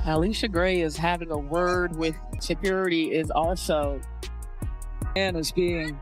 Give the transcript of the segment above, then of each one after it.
Alicia Gray is having a word with security is also and is being.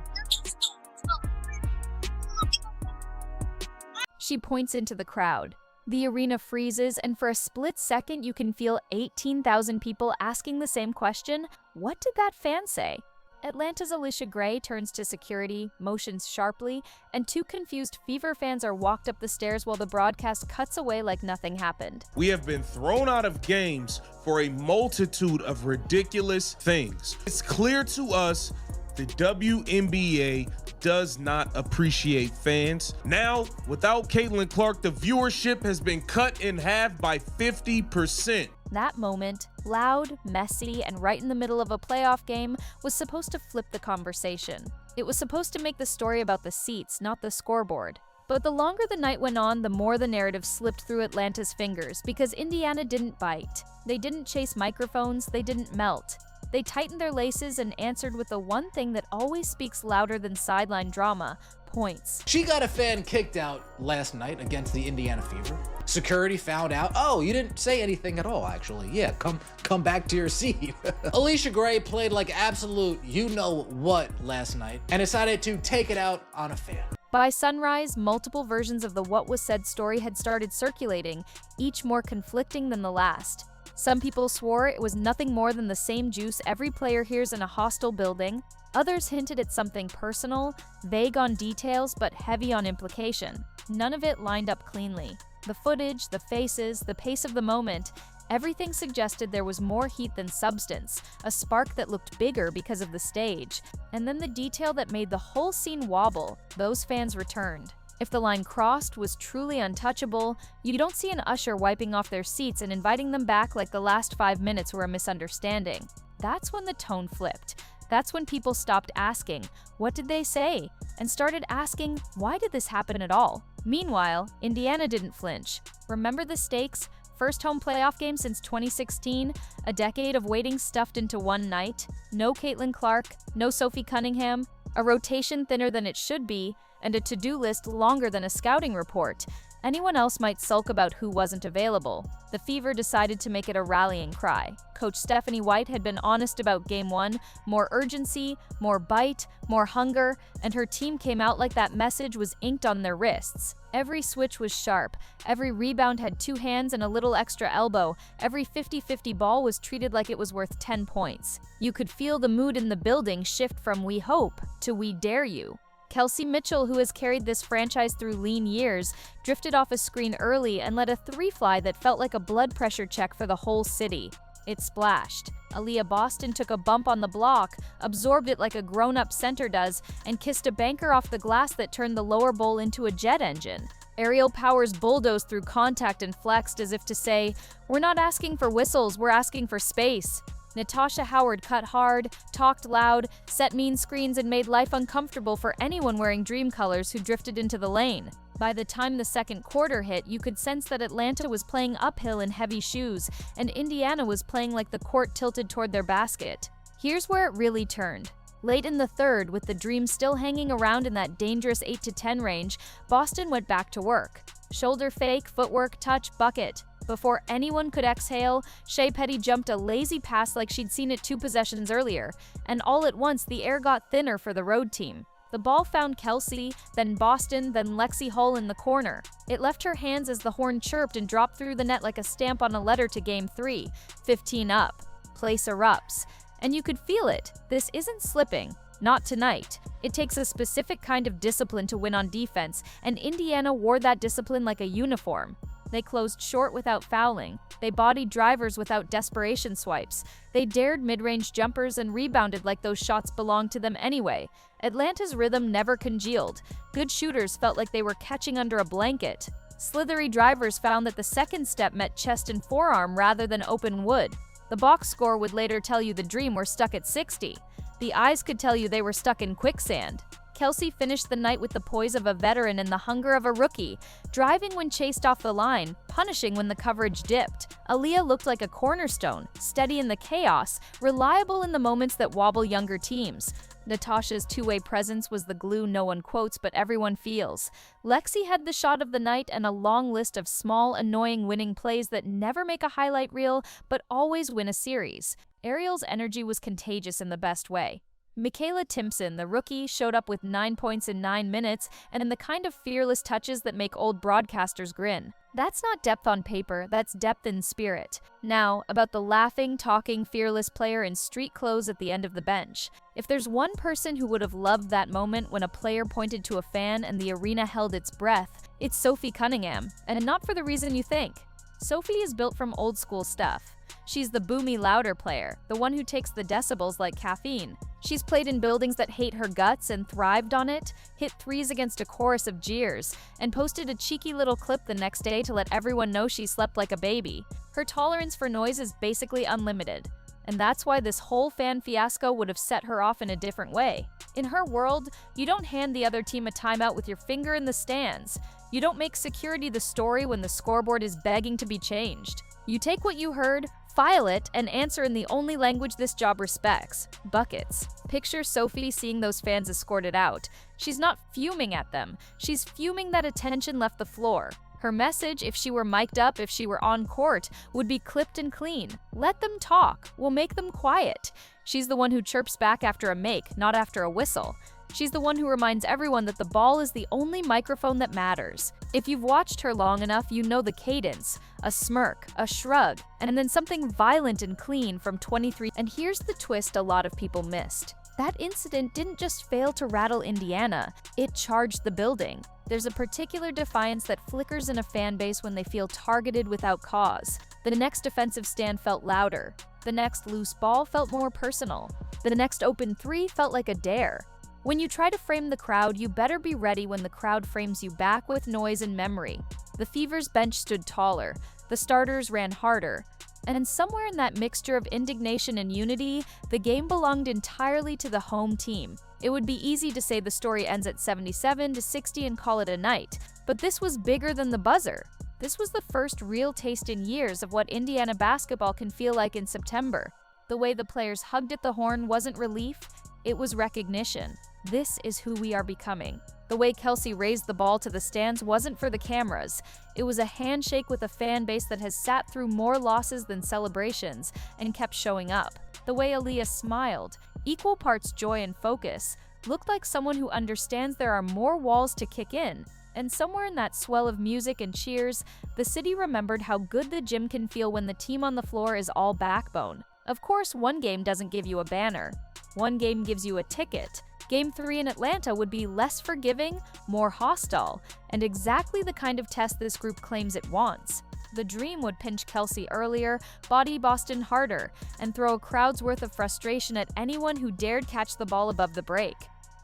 She points into the crowd. The arena freezes, and for a split second you can feel 18,000 people asking the same question. What did that fan say? Atlanta's Alicia Gray turns to security, motions sharply, and two confused Fever fans are walked up the stairs while the broadcast cuts away like nothing happened. We have been thrown out of games for a multitude of ridiculous things. It's clear to us the WNBA does not appreciate fans. Now, without Caitlin Clark, the viewership has been cut in half by 50%. That moment, loud, messy, and right in the middle of a playoff game, was supposed to flip the conversation. It was supposed to make the story about the seats, not the scoreboard. But the longer the night went on, the more the narrative slipped through Atlanta's fingers because Indiana didn't bite. They didn't chase microphones, they didn't melt. They tightened their laces and answered with the one thing that always speaks louder than sideline drama: points. She got a fan kicked out last night against the Indiana Fever. Security found out, oh, you didn't say anything at all, actually. Yeah, come back to your seat. Alicia Gray played like absolute you-know-what last night and decided to take it out on a fan. By sunrise, multiple versions of the What Was Said story had started circulating, each more conflicting than the last. Some people swore it was nothing more than the same juice every player hears in a hostile building. Others hinted at something personal, vague on details but heavy on implication. None of it lined up cleanly. The footage, the faces, the pace of the moment, everything suggested there was more heat than substance, a spark that looked bigger because of the stage. And then the detail that made the whole scene wobble: those fans returned. If the line crossed was truly untouchable, you don't see an usher wiping off their seats and inviting them back like the last 5 minutes were a misunderstanding. That's when the tone flipped. That's when people stopped asking, "What did they say?" and started asking, "Why did this happen at all?" Meanwhile, Indiana didn't flinch. Remember the stakes? First home playoff game since 2016, a decade of waiting stuffed into one night, no Caitlin Clark, no Sophie Cunningham, a rotation thinner than it should be, and a to-do list longer than a scouting report. Anyone else might sulk about who wasn't available. The Fever decided to make it a rallying cry. Coach Stephanie White had been honest about Game 1, more urgency, more bite, more hunger, and her team came out like that message was inked on their wrists. Every switch was sharp, every rebound had 2 hands and a little extra elbow, every 50-50 ball was treated like it was worth 10 points. You could feel the mood in the building shift from "we hope" to "we dare you." Kelsey Mitchell, who has carried this franchise through lean years, drifted off a screen early and let a 3 fly that felt like a blood pressure check for the whole city. It splashed. Aliyah Boston took a bump on the block, absorbed it like a grown-up center does, and kissed a banker off the glass that turned the lower bowl into a jet engine. Aerial Powers bulldozed through contact and flexed as if to say, "We're not asking for whistles, we're asking for space." Natasha Howard cut hard, talked loud, set mean screens, and made life uncomfortable for anyone wearing dream colors who drifted into the lane. By the time the second quarter hit, you could sense that Atlanta was playing uphill in heavy shoes, and Indiana was playing like the court tilted toward their basket. Here's where it really turned. Late in the third, with the Dream still hanging around in that dangerous 8-10 range, Boston went back to work. Shoulder fake, footwork, touch, bucket. Before anyone could exhale, Shea Petty jumped a lazy pass like she'd seen it 2 possessions earlier, and all at once the air got thinner for the road team. The ball found Kelsey, then Boston, then Lexie Hull in the corner. It left her hands as the horn chirped and dropped through the net like a stamp on a letter to Game 3, 15 up. Place erupts. And you could feel it. This isn't slipping. Not tonight. It takes a specific kind of discipline to win on defense, and Indiana wore that discipline like a uniform. They closed short without fouling. They bodied drivers without desperation swipes. They dared mid-range jumpers and rebounded like those shots belonged to them anyway. Atlanta's rhythm never congealed. Good shooters felt like they were catching under a blanket. Slithery drivers found that the second step met chest and forearm rather than open wood. The box score would later tell you the Dream were stuck at 60. The eyes could tell you they were stuck in quicksand. Kelsey finished the night with the poise of a veteran and the hunger of a rookie, driving when chased off the line, punishing when the coverage dipped. Aliyah looked like a cornerstone, steady in the chaos, reliable in the moments that wobble younger teams. Natasha's two-way presence was the glue no one quotes but everyone feels. Lexie had the shot of the night and a long list of small, annoying winning plays that never make a highlight reel but always win a series. Ariel's energy was contagious in the best way. Michaela Timpson, the rookie, showed up with 9 points in 9 minutes and in the kind of fearless touches that make old broadcasters grin. That's not depth on paper, that's depth in spirit. Now, about the laughing, talking, fearless player in street clothes at the end of the bench. If there's one person who would have loved that moment when a player pointed to a fan and the arena held its breath, it's Sophie Cunningham, and not for the reason you think. Sophie is built from old school stuff. She's the boomy, louder player, the one who takes the decibels like caffeine. She's played in buildings that hate her guts and thrived on it, hit threes against a chorus of jeers, and posted a cheeky little clip the next day to let everyone know she slept like a baby. Her tolerance for noise is basically unlimited, and that's why this whole fan fiasco would have set her off in a different way. In her world, you don't hand the other team a timeout with your finger in the stands. You don't make security the story when the scoreboard is begging to be changed. You take what you heard, file it, and answer in the only language this job respects: buckets. Picture Sophie seeing those fans escorted out. She's not fuming at them. She's fuming that attention left the floor. Her message, if she were mic'd up, if she were on court, would be clipped and clean. Let them talk. We'll make them quiet. She's the one who chirps back after a make, not after a whistle. She's the one who reminds everyone that the ball is the only microphone that matters. If you've watched her long enough, you know the cadence. A smirk, a shrug, and then something violent and clean from 23. And here's the twist a lot of people missed. That incident didn't just fail to rattle Indiana, it charged the building. There's a particular defiance that flickers in a fan base when they feel targeted without cause. The next defensive stand felt louder. The next loose ball felt more personal. The next open three felt like a dare. When you try to frame the crowd, you better be ready when the crowd frames you back with noise and memory. The Fever's bench stood taller, the starters ran harder, and somewhere in that mixture of indignation and unity, the game belonged entirely to the home team. It would be easy to say the story ends at 77-60 and call it a night, but this was bigger than the buzzer. This was the first real taste in years of what Indiana basketball can feel like in September. The way the players hugged at the horn wasn't relief, it was recognition. This is who we are becoming. The way Kelsey raised the ball to the stands wasn't for the cameras. It was a handshake with a fan base that has sat through more losses than celebrations and kept showing up. The way Aliyah smiled, equal parts joy and focus, looked like someone who understands there are more walls to kick in. And somewhere in that swell of music and cheers, the city remembered how good the gym can feel when the team on the floor is all backbone. Of course, one game doesn't give you a banner. One game gives you a ticket. Game 3 in Atlanta would be less forgiving, more hostile, and exactly the kind of test this group claims it wants. The Dream would pinch Kelsey earlier, body Boston harder, and throw a crowd's worth of frustration at anyone who dared catch the ball above the break.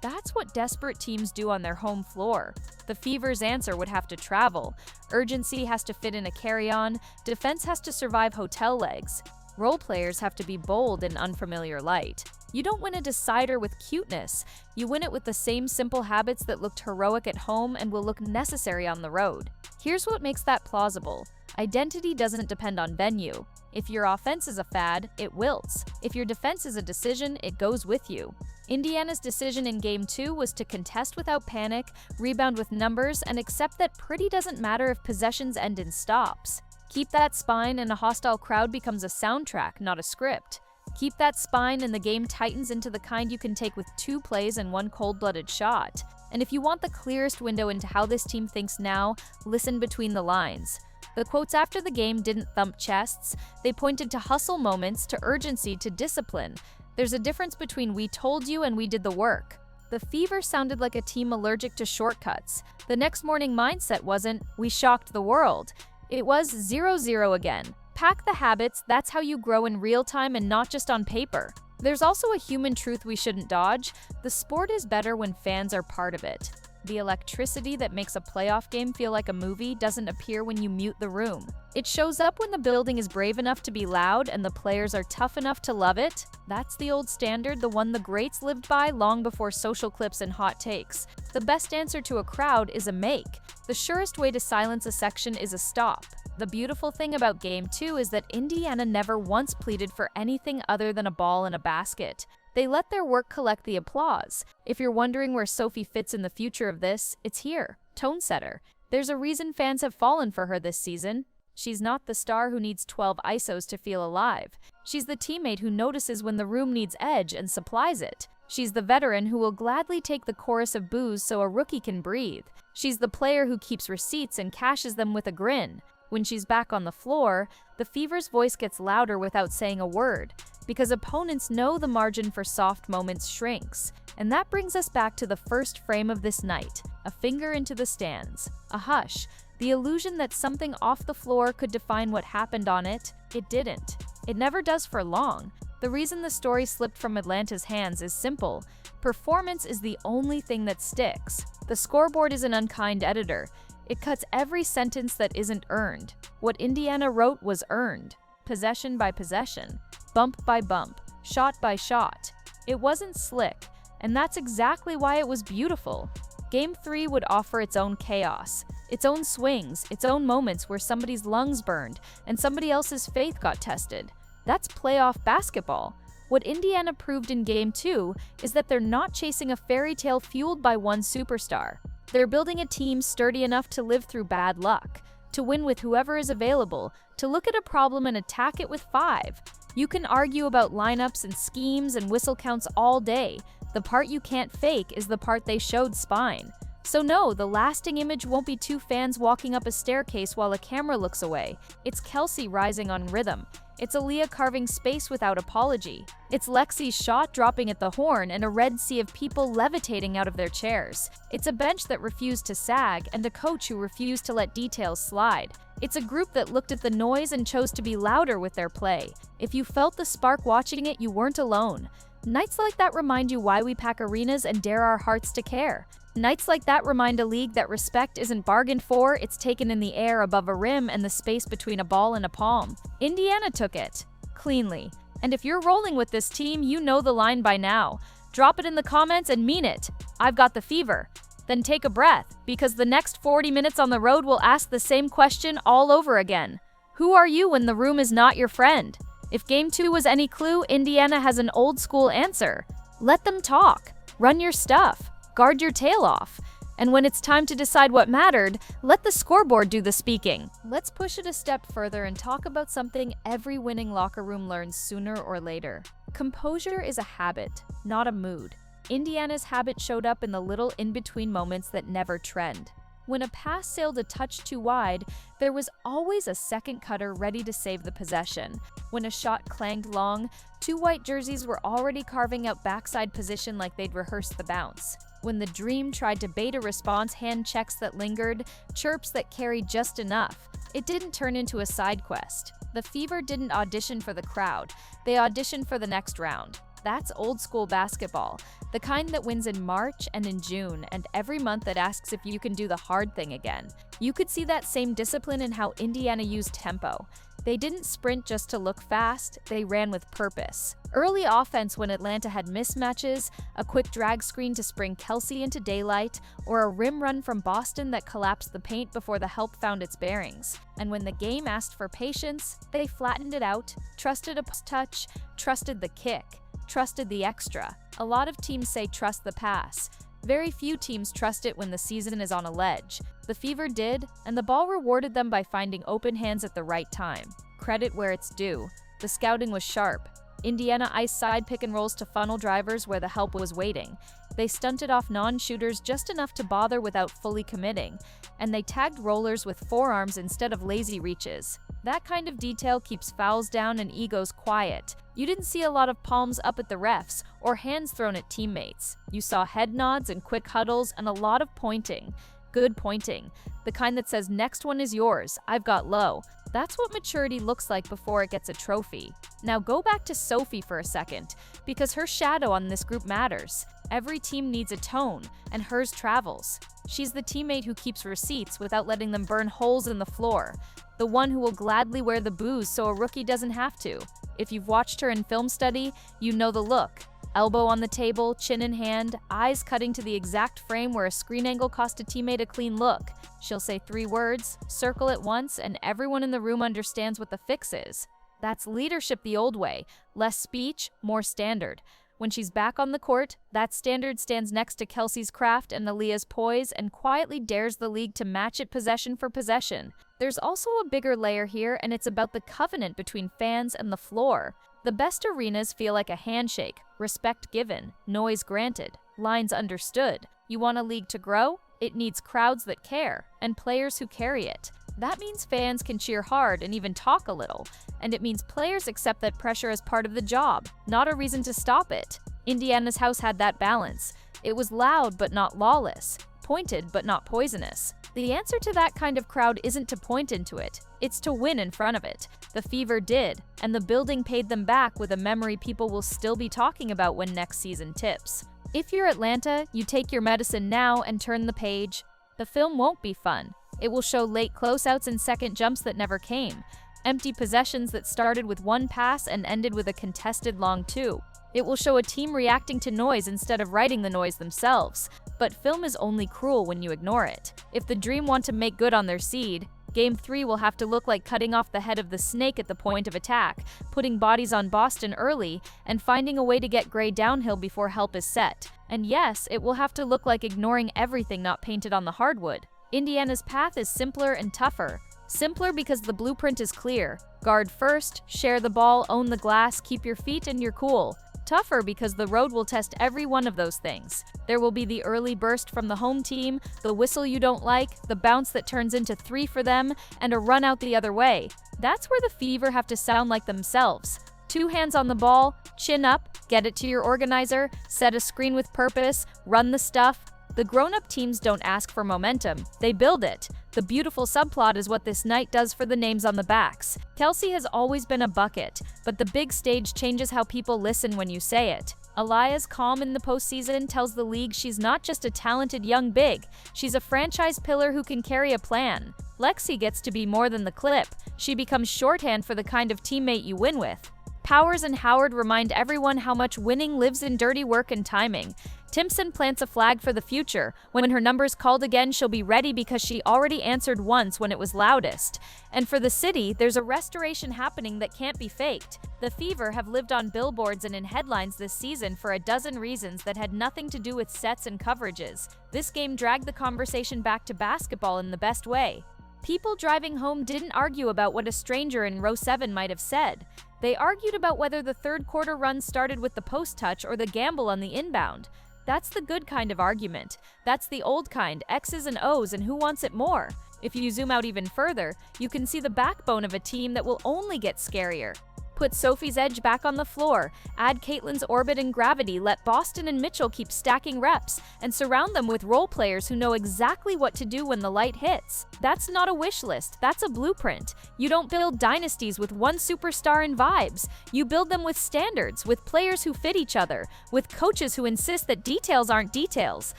That's what desperate teams do on their home floor. The Fever's answer would have to travel. Urgency has to fit in a carry-on. Defense has to survive hotel legs. Role players have to be bold in unfamiliar light. You don't win a decider with cuteness. You win it with the same simple habits that looked heroic at home and will look necessary on the road. Here's what makes that plausible. Identity doesn't depend on venue. If your offense is a fad, it wilts. If your defense is a decision, it goes with you. Indiana's decision in Game 2 was to contest without panic, rebound with numbers, and accept that pretty doesn't matter if possessions end in stops. Keep that spine and a hostile crowd becomes a soundtrack, not a script. Keep that spine and the game tightens into the kind you can take with 2 plays and 1 cold-blooded shot. And if you want the clearest window into how this team thinks now, listen between the lines. The quotes after the game didn't thump chests. They pointed to hustle moments, to urgency, to discipline. There's a difference between we told you and we did the work. The Fever sounded like a team allergic to shortcuts. The next morning mindset wasn't, we shocked the world. It was 0-0 again. Pack the habits, that's how you grow in real time and not just on paper. There's also a human truth we shouldn't dodge. The sport is better when fans are part of it. The electricity that makes a playoff game feel like a movie doesn't appear when you mute the room. It shows up when the building is brave enough to be loud and the players are tough enough to love it. That's the old standard, the one the greats lived by long before social clips and hot takes. The best answer to a crowd is a make. The surest way to silence a section is a stop. The beautiful thing about Game 2 is that Indiana never once pleaded for anything other than a ball and a basket. They let their work collect the applause. If you're wondering where Sophie fits in the future of this, it's here. Tone setter. There's a reason fans have fallen for her this season. She's not the star who needs 12 ISOs to feel alive. She's the teammate who notices when the room needs edge and supplies it. She's the veteran who will gladly take the chorus of boos so a rookie can breathe. She's the player who keeps receipts and cashes them with a grin. When she's back on the floor, the Fever's voice gets louder without saying a word, because opponents know the margin for soft moments shrinks. And that brings us back to the first frame of this night, a finger into the stands, a hush, the illusion that something off the floor could define what happened on it. It didn't. It never does for long. The reason the story slipped from Atlanta's hands is simple. Performance is the only thing that sticks. The scoreboard is an unkind editor. It cuts every sentence that isn't earned. What Indiana wrote was earned, possession by possession, bump by bump, shot by shot. It wasn't slick, and that's exactly why it was beautiful. Game 3 would offer its own chaos, its own swings, its own moments where somebody's lungs burned and somebody else's faith got tested. That's playoff basketball. What Indiana proved in Game 2 is that they're not chasing a fairy tale fueled by one superstar. They're building a team sturdy enough to live through bad luck, to win with whoever is available, to look at a problem and attack it with 5. You can argue about lineups and schemes and whistle counts all day. The part you can't fake is the part they showed spine. So no, the lasting image won't be 2 fans walking up a staircase while a camera looks away. It's Kelsey rising on rhythm. It's Aliyah carving space without apology. It's Lexie's shot dropping at the horn and a red sea of people levitating out of their chairs. It's a bench that refused to sag and a coach who refused to let details slide. It's a group that looked at the noise and chose to be louder with their play. If you felt the spark watching it, you weren't alone. Nights like that remind you why we pack arenas and dare our hearts to care. Nights like that remind a league that respect isn't bargained for, it's taken in the air above a rim and the space between a ball and a palm. Indiana took it. Cleanly. And if you're rolling with this team, you know the line by now. Drop it in the comments and mean it. I've got the fever. Then take a breath, because the next 40 minutes on the road will ask the same question all over again. Who are you when the room is not your friend? If Game 2 was any clue, Indiana has an old school answer. Let them talk. Run your stuff. Guard your tail off. And when it's time to decide what mattered, let the scoreboard do the speaking. Let's push it a step further and talk about something every winning locker room learns sooner or later. Composure is a habit, not a mood. Indiana's habit showed up in the little in-between moments that never trend. When a pass sailed a touch too wide, there was always a second cutter ready to save the possession. When a shot clanged long, 2 white jerseys were already carving out backside position like they'd rehearsed the bounce. When the dream tried to bait a response, hand checks that lingered, chirps that carried just enough. It didn't turn into a side quest. The Fever didn't audition for the crowd. They auditioned for the next round. That's old school basketball, the kind that wins in March and in June, and every month that asks if you can do the hard thing again. You could see that same discipline in how Indiana used tempo. They didn't sprint just to look fast, they ran with purpose. Early offense when Atlanta had mismatches, a quick drag screen to spring Kelsey into daylight, or a rim run from Boston that collapsed the paint before the help found its bearings. And when the game asked for patience, they flattened it out, trusted a touch, trusted the kick, trusted the extra. A lot of teams say trust the pass. Very few teams trust it when the season is on a ledge. The Fever did, and the ball rewarded them by finding open hands at the right time. Credit where it's due. The scouting was sharp. Indiana iced side pick and rolls to funnel drivers where the help was waiting. They stunted off non-shooters just enough to bother without fully committing, and they tagged rollers with forearms instead of lazy reaches. That kind of detail keeps fouls down and egos quiet. You didn't see a lot of palms up at the refs or hands thrown at teammates. You saw head nods and quick huddles and a lot of pointing. Good pointing. The kind that says, next one is yours, I've got low. That's what maturity looks like before it gets a trophy. Now go back to Sophie for a second, because her shadow on this group matters. Every team needs a tone, and hers travels. She's the teammate who keeps receipts without letting them burn holes in the floor. The one who will gladly wear the booze so a rookie doesn't have to. If you've watched her in film study, you know the look. Elbow on the table, chin in hand, eyes cutting to the exact frame where a screen angle cost a teammate a clean look. She'll say 3 words, circle it once, and everyone in the room understands what the fix is. That's leadership the old way. Less speech, more standard. When she's back on the court, that standard stands next to Kelsey's craft and Aliyah's poise and quietly dares the league to match it possession for possession. There's also a bigger layer here, and it's about the covenant between fans and the floor. The best arenas feel like a handshake, respect given, noise granted, lines understood. You want a league to grow? It needs crowds that care, and players who carry it. That means fans can cheer hard and even talk a little, and it means players accept that pressure as part of the job, not a reason to stop it. Indiana's house had that balance. It was loud but not lawless, pointed but not poisonous. The answer to that kind of crowd isn't to point into it, it's to win in front of it. The Fever did, and the building paid them back with a memory people will still be talking about when next season tips. If you're Atlanta, you take your medicine now and turn the page. The film won't be fun. It will show late closeouts and second jumps that never came, empty possessions that started with one pass and ended with a contested long 2. It will show a team reacting to noise instead of writing the noise themselves. But film is only cruel when you ignore it. If the Dream want to make good on their seed, Game 3 will have to look like cutting off the head of the snake at the point of attack, putting bodies on Boston early, and finding a way to get Gray downhill before help is set. And yes, it will have to look like ignoring everything not painted on the hardwood. Indiana's path is simpler and tougher. Simpler because the blueprint is clear. Guard first, share the ball, own the glass, keep your feet, and you're cool. Tougher because the road will test every one of those things. There will be the early burst from the home team, the whistle you don't like, the bounce that turns into 3 for them, and a run out the other way. That's where the Fever have to sound like themselves. 2 hands on the ball, chin up, get it to your organizer, set a screen with purpose, run the stuff. The grown-up teams don't ask for momentum, they build it. The beautiful subplot is what this night does for the names on the backs. Kelsey has always been a bucket, but the big stage changes how people listen when you say it. Aliyah's calm in the postseason tells the league she's not just a talented young big, she's a franchise pillar who can carry a plan. Lexie gets to be more than the clip. She becomes shorthand for the kind of teammate you win with. Powers and Howard remind everyone how much winning lives in dirty work and timing. Timpson plants a flag for the future. When her number's called again, she'll be ready because she already answered once when it was loudest. And for the city, there's a restoration happening that can't be faked. The Fever have lived on billboards and in headlines this season for a dozen reasons that had nothing to do with sets and coverages. This game dragged the conversation back to basketball in the best way. People driving home didn't argue about what a stranger in row 7 might have said. They argued about whether the third quarter run started with the post touch or the gamble on the inbound. That's the good kind of argument. That's the old kind, X's and O's, and who wants it more? If you zoom out even further, you can see the backbone of a team that will only get scarier. Put Sophie's edge back on the floor, add Caitlin's orbit and gravity, let Boston and Mitchell keep stacking reps, and surround them with role players who know exactly what to do when the light hits. That's not a wish list, that's a blueprint. You don't build dynasties with one superstar and vibes. You build them with standards, with players who fit each other, with coaches who insist that details aren't details.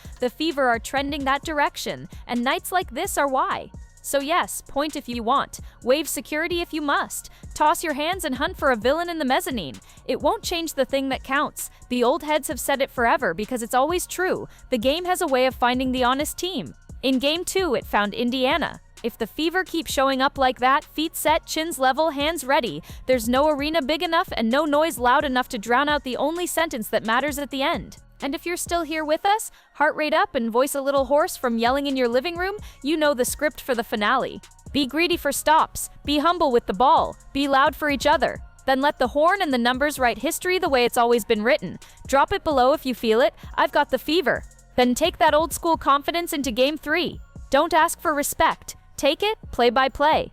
The Fever are trending that direction, and nights like this are why. So yes, point if you want, wave security if you must, toss your hands and hunt for a villain in the mezzanine. It won't change the thing that counts. The old heads have said it forever because it's always true. The game has a way of finding the honest team. In Game 2, it found Indiana. If the Fever keep showing up like that, feet set, chins level, hands ready, there's no arena big enough and no noise loud enough to drown out the only sentence that matters at the end. And if you're still here with us, heart rate up and voice a little hoarse from yelling in your living room, you know the script for the finale. Be greedy for stops, be humble with the ball, be loud for each other. Then let the horn and the numbers write history the way it's always been written. Drop it below if you feel it, I've got the Fever. Then take that old school confidence into Game 3. Don't ask for respect, take it play by play.